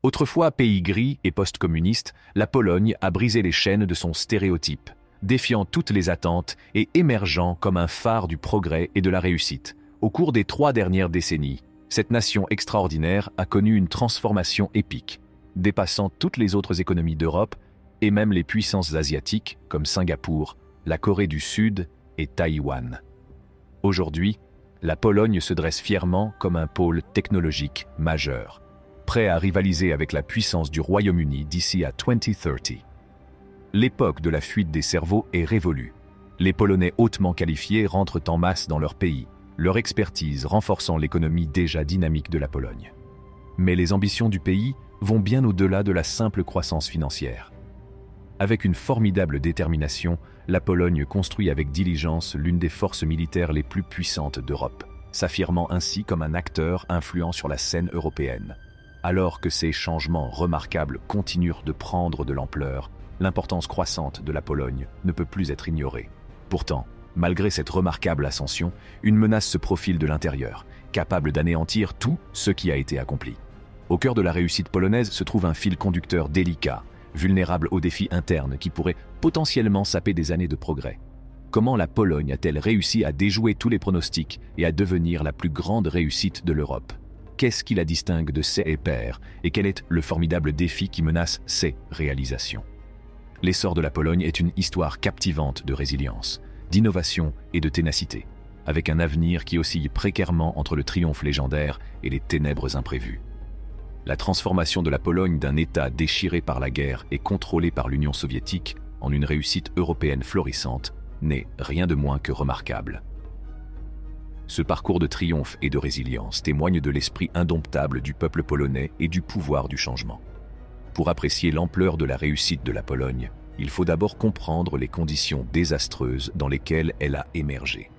Autrefois pays gris et post-communiste, la Pologne a brisé les chaînes de son stéréotype, défiant toutes les attentes et émergeant comme un phare du progrès et de la réussite. Au cours des 3 dernières décennies, cette nation extraordinaire a connu une transformation épique, dépassant toutes les autres économies d'Europe et même les puissances asiatiques comme Singapour, la Corée du Sud et Taïwan. Aujourd'hui, la Pologne se dresse fièrement comme un pôle technologique majeur, prêt à rivaliser avec la puissance du Royaume-Uni d'ici à 2030. L'époque de la fuite des cerveaux est révolue. Les Polonais hautement qualifiés rentrent en masse dans leur pays, leur expertise renforçant l'économie déjà dynamique de la Pologne. Mais les ambitions du pays vont bien au-delà de la simple croissance financière. Avec une formidable détermination, la Pologne construit avec diligence l'une des forces militaires les plus puissantes d'Europe, s'affirmant ainsi comme un acteur influent sur la scène européenne. Alors que ces changements remarquables continuent de prendre de l'ampleur, l'importance croissante de la Pologne ne peut plus être ignorée. Pourtant, malgré cette remarquable ascension, une menace se profile de l'intérieur, capable d'anéantir tout ce qui a été accompli. Au cœur de la réussite polonaise se trouve un fil conducteur délicat, vulnérable aux défis internes qui pourraient potentiellement saper des années de progrès. Comment la Pologne a-t-elle réussi à déjouer tous les pronostics et à devenir la plus grande réussite de l'Europe? Qu'est-ce qui la distingue de ses pairs et quel est le formidable défi qui menace ses réalisations? L'essor de la Pologne est une histoire captivante de résilience, d'innovation et de ténacité, avec un avenir qui oscille précairement entre le triomphe légendaire et les ténèbres imprévues. La transformation de la Pologne d'un État déchiré par la guerre et contrôlé par l'Union soviétique en une réussite européenne florissante n'est rien de moins que remarquable. Ce parcours de triomphe et de résilience témoigne de l'esprit indomptable du peuple polonais et du pouvoir du changement. Pour apprécier l'ampleur de la réussite de la Pologne, il faut d'abord comprendre les conditions désastreuses dans lesquelles elle a émergé.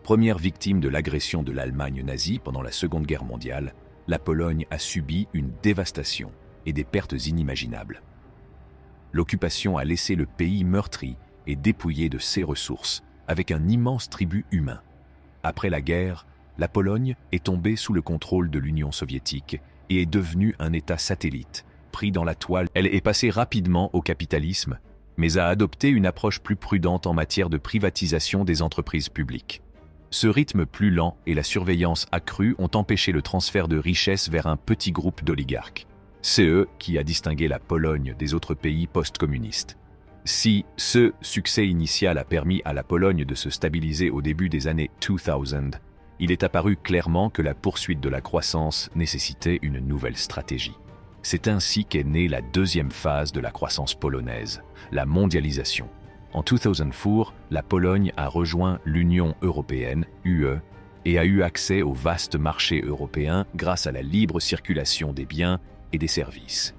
Première victime de l'agression de l'Allemagne nazie pendant la Seconde Guerre mondiale, la Pologne a subi une dévastation et des pertes inimaginables. L'occupation a laissé le pays meurtri et dépouillé de ses ressources, avec un immense tribut humain. Après la guerre, la Pologne est tombée sous le contrôle de l'Union soviétique et est devenue un État satellite, pris dans la toile. Elle est passée rapidement au capitalisme, mais a adopté une approche plus prudente en matière de privatisation des entreprises publiques. Ce rythme plus lent et la surveillance accrue ont empêché le transfert de richesses vers un petit groupe d'oligarques. C'est eux qui a distingué la Pologne des autres pays post-communistes. Si ce succès initial a permis à la Pologne de se stabiliser au début des années 2000, il est apparu clairement que la poursuite de la croissance nécessitait une nouvelle stratégie. C'est ainsi qu'est née la deuxième phase de la croissance polonaise, la mondialisation. En 2004, la Pologne a rejoint l'Union européenne, UE, et a eu accès au vaste marché européen grâce à la libre circulation des biens et des services.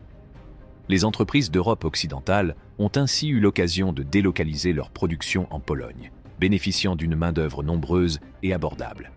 Les entreprises d'Europe occidentale ont ainsi eu l'occasion de délocaliser leur production en Pologne, bénéficiant d'une main-d'œuvre nombreuse et abordable.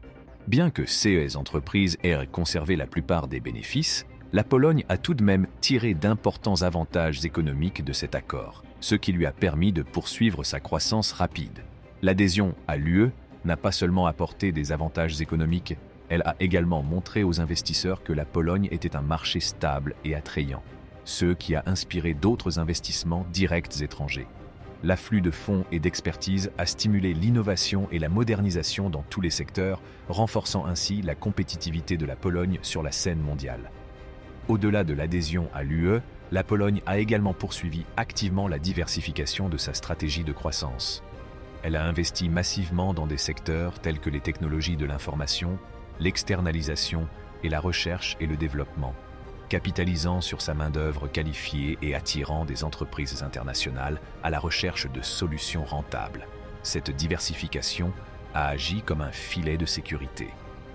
Bien que ces entreprises aient conservé la plupart des bénéfices, la Pologne a tout de même tiré d'importants avantages économiques de cet accord, ce qui lui a permis de poursuivre sa croissance rapide. L'adhésion à l'UE n'a pas seulement apporté des avantages économiques, elle a également montré aux investisseurs que la Pologne était un marché stable et attrayant, ce qui a inspiré d'autres investissements directs étrangers. L'afflux de fonds et d'expertise a stimulé l'innovation et la modernisation dans tous les secteurs, renforçant ainsi la compétitivité de la Pologne sur la scène mondiale. Au-delà de l'adhésion à l'UE, la Pologne a également poursuivi activement la diversification de sa stratégie de croissance. Elle a investi massivement dans des secteurs tels que les technologies de l'information, l'externalisation et la recherche et le développement, capitalisant sur sa main-d'œuvre qualifiée et attirant des entreprises internationales à la recherche de solutions rentables. Cette diversification a agi comme un filet de sécurité,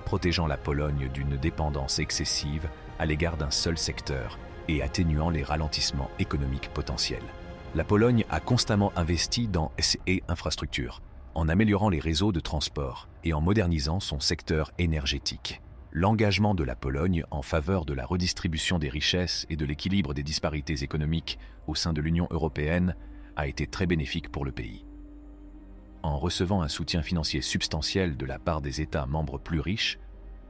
protégeant la Pologne d'une dépendance excessive à l'égard d'un seul secteur et atténuant les ralentissements économiques potentiels. La Pologne a constamment investi dans ses infrastructures, en améliorant les réseaux de transport et en modernisant son secteur énergétique. L'engagement de la Pologne en faveur de la redistribution des richesses et de l'équilibre des disparités économiques au sein de l'Union européenne a été très bénéfique pour le pays. En recevant un soutien financier substantiel de la part des États membres plus riches,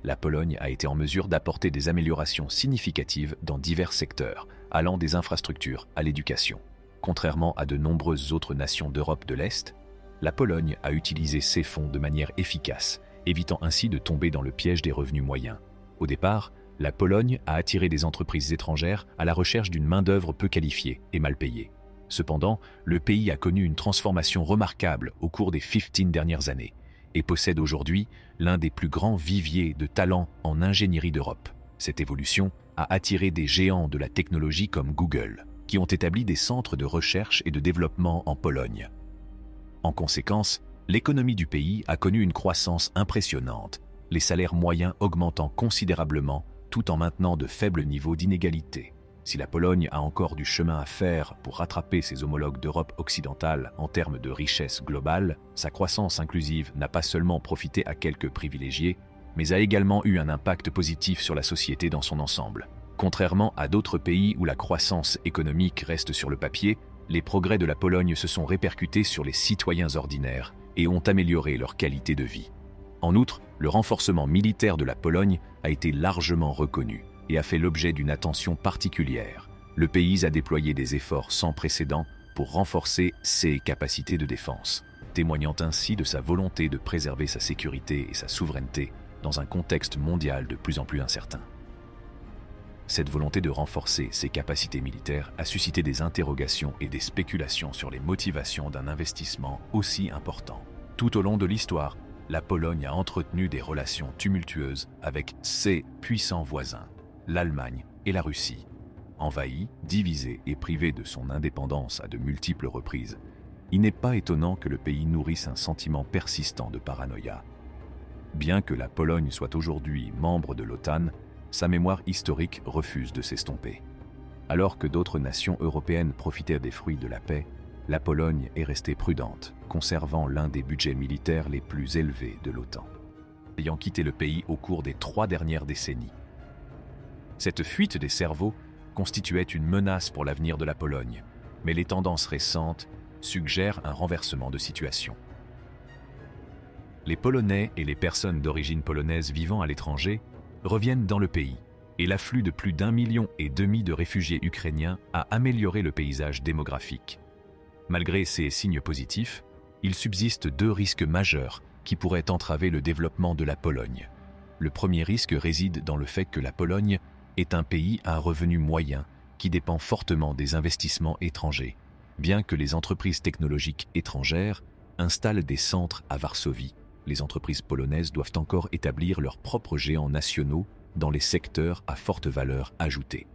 la Pologne a été en mesure d'apporter des améliorations significatives dans divers secteurs, allant des infrastructures à l'éducation. Contrairement à de nombreuses autres nations d'Europe de l'Est, la Pologne a utilisé ses fonds de manière efficace, évitant ainsi de tomber dans le piège des revenus moyens. Au départ, la Pologne a attiré des entreprises étrangères à la recherche d'une main-d'œuvre peu qualifiée et mal payée. Cependant, le pays a connu une transformation remarquable au cours des 15 dernières années et possède aujourd'hui l'un des plus grands viviers de talents en ingénierie d'Europe. Cette évolution a attiré des géants de la technologie comme Google, qui ont établi des centres de recherche et de développement en Pologne. En conséquence, l'économie du pays a connu une croissance impressionnante, les salaires moyens augmentant considérablement tout en maintenant de faibles niveaux d'inégalité. Si la Pologne a encore du chemin à faire pour rattraper ses homologues d'Europe occidentale en termes de richesse globale, sa croissance inclusive n'a pas seulement profité à quelques privilégiés, mais a également eu un impact positif sur la société dans son ensemble. Contrairement à d'autres pays où la croissance économique reste sur le papier, les progrès de la Pologne se sont répercutés sur les citoyens ordinaires et ont amélioré leur qualité de vie. En outre, le renforcement militaire de la Pologne a été largement reconnu et a fait l'objet d'une attention particulière. Le pays a déployé des efforts sans précédent pour renforcer ses capacités de défense, témoignant ainsi de sa volonté de préserver sa sécurité et sa souveraineté dans un contexte mondial de plus en plus incertain. Cette volonté de renforcer ses capacités militaires a suscité des interrogations et des spéculations sur les motivations d'un investissement aussi important. Tout au long de l'histoire, la Pologne a entretenu des relations tumultueuses avec ses puissants voisins, l'Allemagne et la Russie. Envahie, divisée et privée de son indépendance à de multiples reprises, il n'est pas étonnant que le pays nourrisse un sentiment persistant de paranoïa. Bien que la Pologne soit aujourd'hui membre de l'OTAN, sa mémoire historique refuse de s'estomper. Alors que d'autres nations européennes profitaient des fruits de la paix, la Pologne est restée prudente, conservant l'un des budgets militaires les plus élevés de l'OTAN, ayant quitté le pays au cours des 3 dernières décennies. Cette fuite des cerveaux constituait une menace pour l'avenir de la Pologne, mais les tendances récentes suggèrent un renversement de situation. Les Polonais et les personnes d'origine polonaise vivant à l'étranger reviennent dans le pays, et l'afflux de plus d'1,5 million de réfugiés ukrainiens a amélioré le paysage démographique. Malgré ces signes positifs, il subsiste 2 risques majeurs qui pourraient entraver le développement de la Pologne. Le premier risque réside dans le fait que la Pologne est un pays à un revenu moyen qui dépend fortement des investissements étrangers, bien que les entreprises technologiques étrangères installent des centres à Varsovie. Les entreprises polonaises doivent encore établir leurs propres géants nationaux dans les secteurs à forte valeur ajoutée.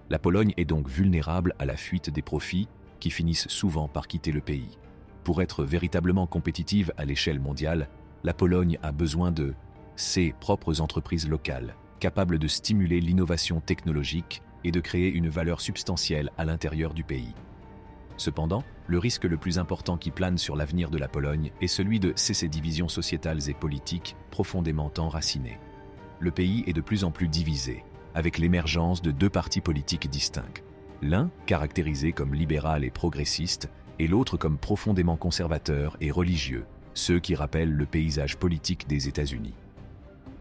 La Pologne est donc vulnérable à la fuite des profits qui finissent souvent par quitter le pays. Pour être véritablement compétitive à l'échelle mondiale, la Pologne a besoin de ses propres entreprises locales, capables de stimuler l'innovation technologique et de créer une valeur substantielle à l'intérieur du pays. Cependant, le risque le plus important qui plane sur l'avenir de la Pologne est celui de ses divisions sociétales et politiques profondément enracinées. Le pays est de plus en plus divisé, avec l'émergence de 2 partis politiques distincts. L'un, caractérisé comme libéral et progressiste, et l'autre comme profondément conservateur et religieux, ceux qui rappellent le paysage politique des États-Unis.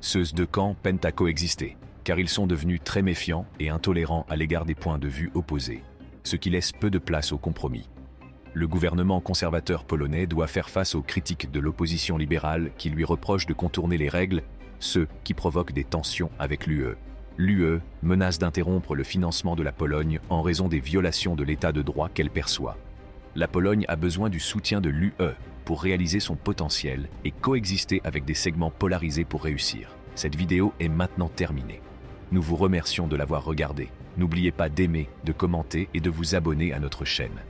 Ces 2 camps peinent à coexister, car ils sont devenus très méfiants et intolérants à l'égard des points de vue opposés, ce qui laisse peu de place au compromis. Le gouvernement conservateur polonais doit faire face aux critiques de l'opposition libérale qui lui reproche de contourner les règles, ce qui provoque des tensions avec l'UE. L'UE menace d'interrompre le financement de la Pologne en raison des violations de l'état de droit qu'elle perçoit. La Pologne a besoin du soutien de l'UE pour réaliser son potentiel et coexister avec des segments polarisés pour réussir. Cette vidéo est maintenant terminée. Nous vous remercions de l'avoir regardée. N'oubliez pas d'aimer, de commenter et de vous abonner à notre chaîne.